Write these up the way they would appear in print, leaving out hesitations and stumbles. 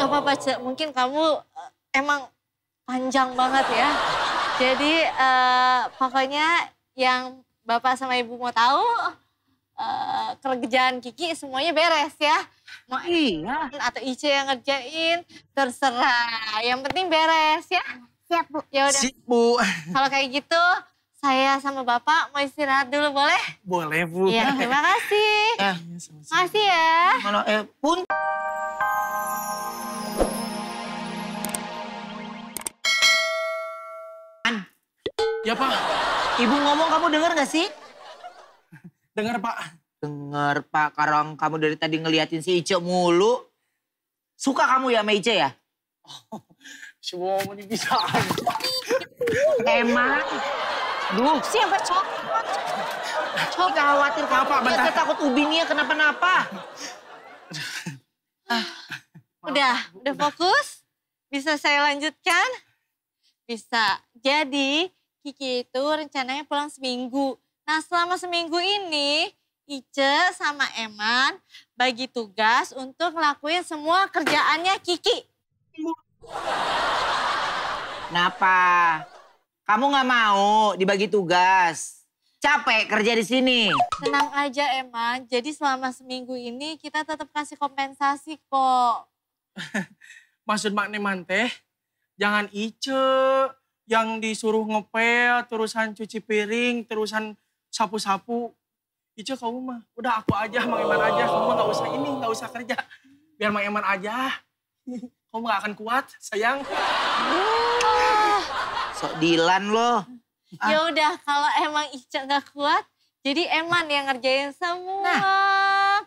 Gak apa-apa, Cek. Mungkin kamu emang panjang banget ya. Jadi pokoknya yang Bapak sama Ibu mau tahu, kerjaan Kiki semuanya beres ya. Mau Iya. atau Ice yang ngerjain, terserah. Yang penting beres ya. Siap, Bu. Ya udah. Sip, Bu. Kalau kayak gitu, saya sama Bapak mau istirahat dulu boleh? Boleh, Bu. Iya, terima kasih. Makasih ya. Mana, pun. Ya, Pak. Ibu ngomong kamu dengar gak sih? Dengar, Pak. Dengar, Pak. Karang kamu dari tadi ngeliatin si Ice mulu. Suka kamu ya sama Ice ya? Semua mau bisa. Emang. Duh, Siapa cok? Cok gak khawatir kamu. Apa, bentar. Saya takut Ubinnya kenapa-napa. Udah fokus? Bisa saya lanjutkan? Bisa. Jadi Kiki itu rencananya pulang seminggu. Nah selama seminggu ini Ice sama Eman bagi tugas untuk ngelakuin semua kerjaannya Kiki. Kenapa? Kamu gak mau dibagi tugas? Capek kerja di sini. Tenang aja Eman, jadi selama seminggu ini kita tetap kasih kompensasi kok. Maksud Mak Neman teh, jangan Ice yang disuruh ngepel, terusan cuci piring, terusan sapu-sapu. Ice kamu mah, udah aku aja, Mang Eman aja. Kamu mah gak usah ini, gak usah kerja. Biar Mang Eman aja. Kamu gak akan kuat, sayang. Sok Dilan loh. Ya udah kalau emang Ica nggak kuat, jadi Eman yang ngerjain semua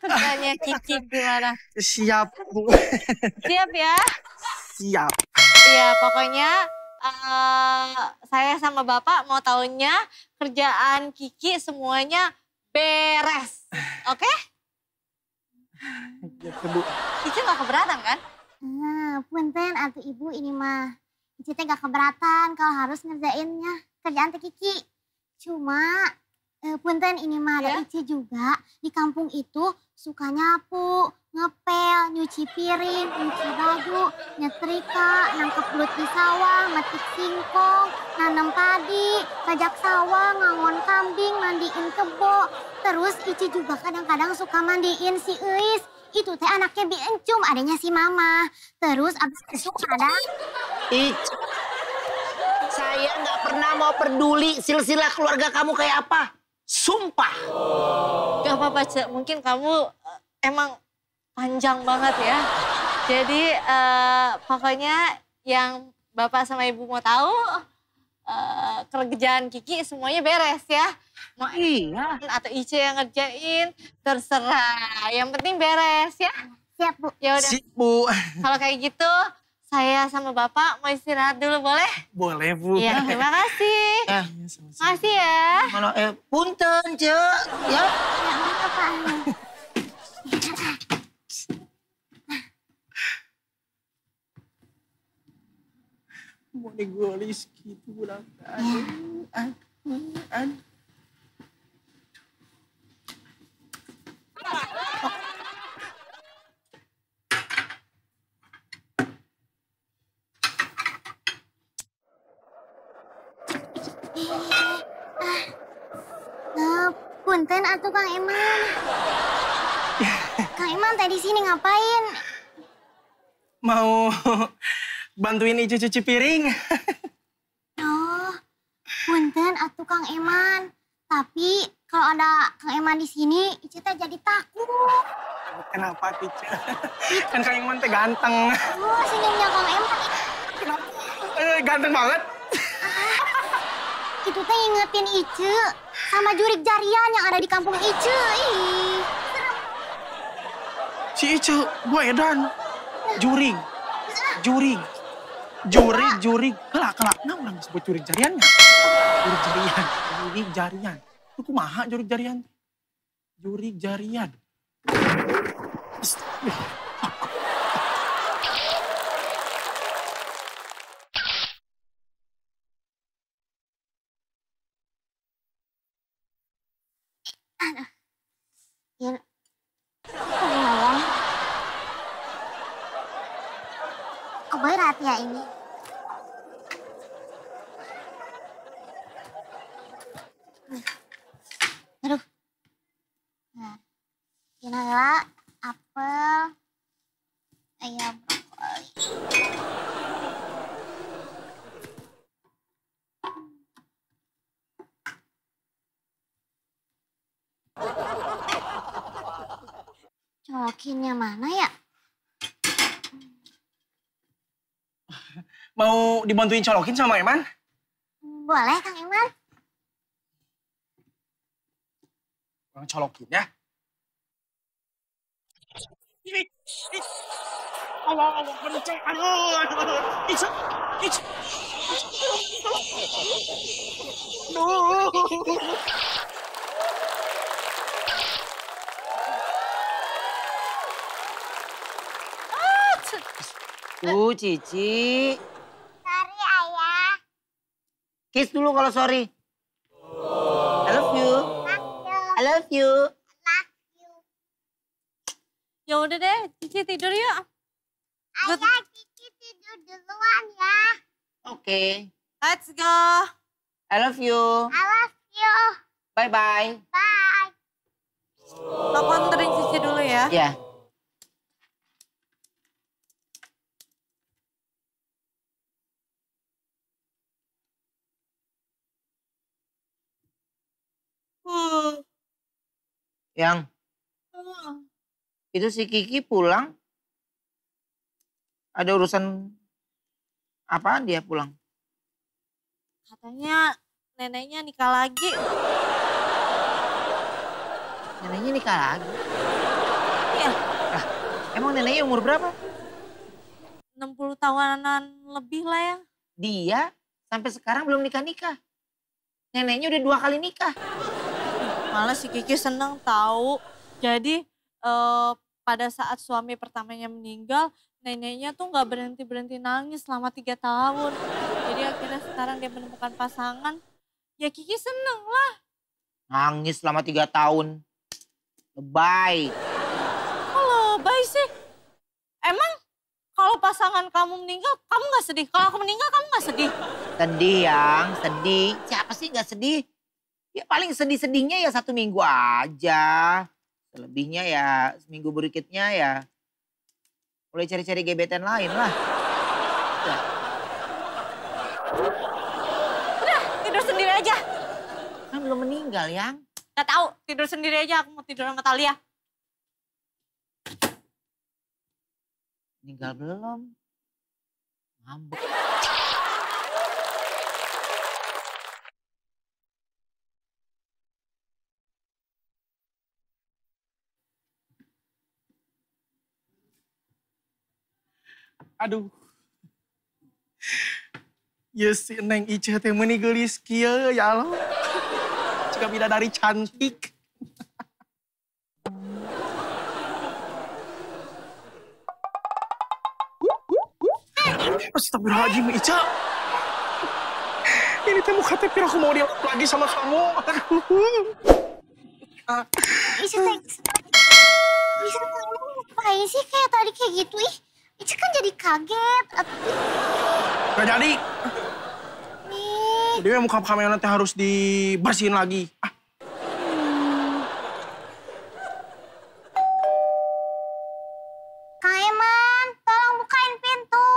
kerjanya Kiki gimana? Siap, Bu. Siap ya? Siap. Iya pokoknya saya sama Bapak mau tahunya kerjaan Kiki semuanya beres, oke? Ya, Bu. Ica nggak keberatan kan? Punten atuh Ibu ini mah. Ici teh gak keberatan kalau harus ngerjainnya kerjaan teh Kiki. Cuma punten ini mah ada Ici juga di kampung itu suka nyapu, ngepel, nyuci piring, nyuci baju, nyetrika, nangkep belut di sawah, metik singkong, nanam padi, bajak sawah, ngangon kambing, mandiin kebo. Terus Ici juga kadang-kadang suka mandiin si Eis. Itu teh anaknya Bi Encum, adanya si Mama. Terus abis itu ada... Ice, saya nggak pernah mau peduli silsilah keluarga kamu kayak apa. Sumpah. Gak apa-apa Cek, mungkin kamu emang panjang banget ya. Jadi pokoknya yang Bapak sama Ibu mau tahu, kerjaan Kiki semuanya beres ya. Mau Iya. atau Ice yang ngerjain, terserah. Yang penting beres ya. Siap, Bu. Ya udah. Sip, Bu. Kalau kayak gitu, saya sama Bapak mau istirahat dulu boleh? Boleh, Bu. Iya, terima kasih. Ya, Makasih ya. mana punten, Cek. Ya. Ya, apa? Mau digolis gitu bulan. Punten atuh Kang Eman. Kang Eman tadi sini ngapain? Mau bantuin Ice cuci piring. Oh, punten atuh Kang Eman. Tapi kalau ada Kang Eman di sini, Ici teh jadi takut. Kenapa, Ice? Kan Kang Eman teh ganteng. Oh, senyumnya Kang Eman. Ganteng banget. Itu teh ingetin Ice sama jurik jarian yang ada di kampung Ice. Ih, serem. Si Ice, gue edan. Juring. Kelak. Nah orang disebut jurik jariannya. Jurik jarian. Itu kumaha jurik jarian? Jurik jarian. Ya, ngomong. Nah, ini adalah apel, ayam brokoli. Colokinnya mana ya? Mau dibantuin colokin sama Eman? Boleh Kang Iman? Bang colokin ya. Allah, kenceng. Aduh. Ica. Aduh. Cici. Sorry ayah. Kiss dulu kalau sorry. I love you. I love you. Ya udah deh, Cici tidur yuk. Ayah, Cici tidur duluan ya. Oke. Let's go. I love you. I love you. Bye-bye. Bye. Aku anterin Cici dulu ya. Ya. Yang itu si Kiki pulang. Ada urusan apaan dia pulang? Katanya neneknya nikah lagi. Neneknya nikah lagi? Iya. Lah, emang neneknya umur berapa? 60 tahunan lebih lah ya. Dia sampai sekarang belum nikah-nikah. Neneknya udah 2 kali nikah. Malah si Kiki seneng tahu. Jadi pada saat suami pertamanya meninggal, neneknya tuh nggak berhenti nangis selama 3 tahun. Jadi akhirnya sekarang dia menemukan pasangan. Ya Kiki seneng lah. Nangis selama 3 tahun. Lebay. Kalau baik sih. Emang kalau pasangan kamu meninggal, kamu nggak sedih? Kalau aku meninggal, kamu nggak sedih? Sedih yang, sedih. Siapa sih nggak sedih? Ya paling sedih-sedihnya ya 1 minggu aja. Selebihnya ya seminggu berikutnya ya mulai cari-cari gebetan lain lah. Udah, tidur sendiri aja. Kan belum meninggal yang. Gak tahu, tidur sendiri aja. Aku mau tidur sama Talia. Meninggal belum. Ngambek. Aduh. Ya si Neng Ica teh meuni geulis kieu ya Allah. Cika bidadari cantik. Astagfirullahaladzim Ica. Ini teh muka teh aku mau dialog lagi sama kamu. Aduh. Ica ngapain sih kayak tadi kayak gitu ih? Ica kan jadi kaget. Gak jadi. Nih. Jadi muka kamera teh harus dibersihin lagi. Ah. Kang Eman, tolong bukain pintu.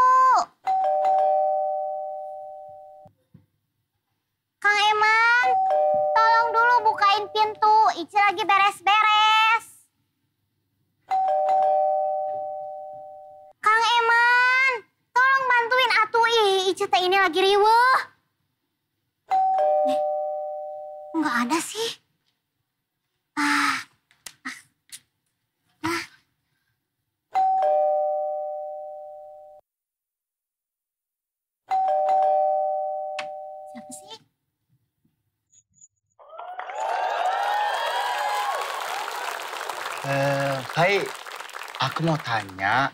Kang Eman, tolong dulu bukain pintu. Ica lagi beres-beres. Kang Eman, tolong bantuin atuh Ica teh ini lagi riweuh. Nggak ada sih. Siapa sih? Hai, aku mau tanya.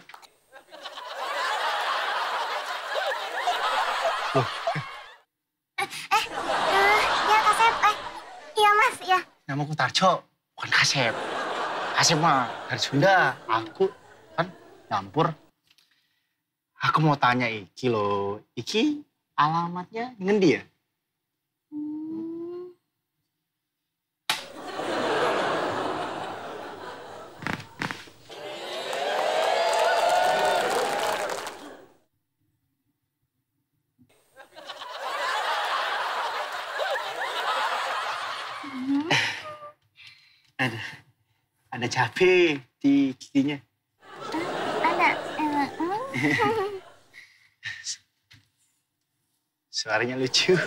Ya Kasep, iya Mas, ya. Namaku Tarjo, bukan Kasep. Kasep mah dari Sunda. Aku kan nyampur. Aku mau tanya Iki loh. Iki alamatnya ngendi ya? Ada cabai di giginya. Ada. Suaranya lucu.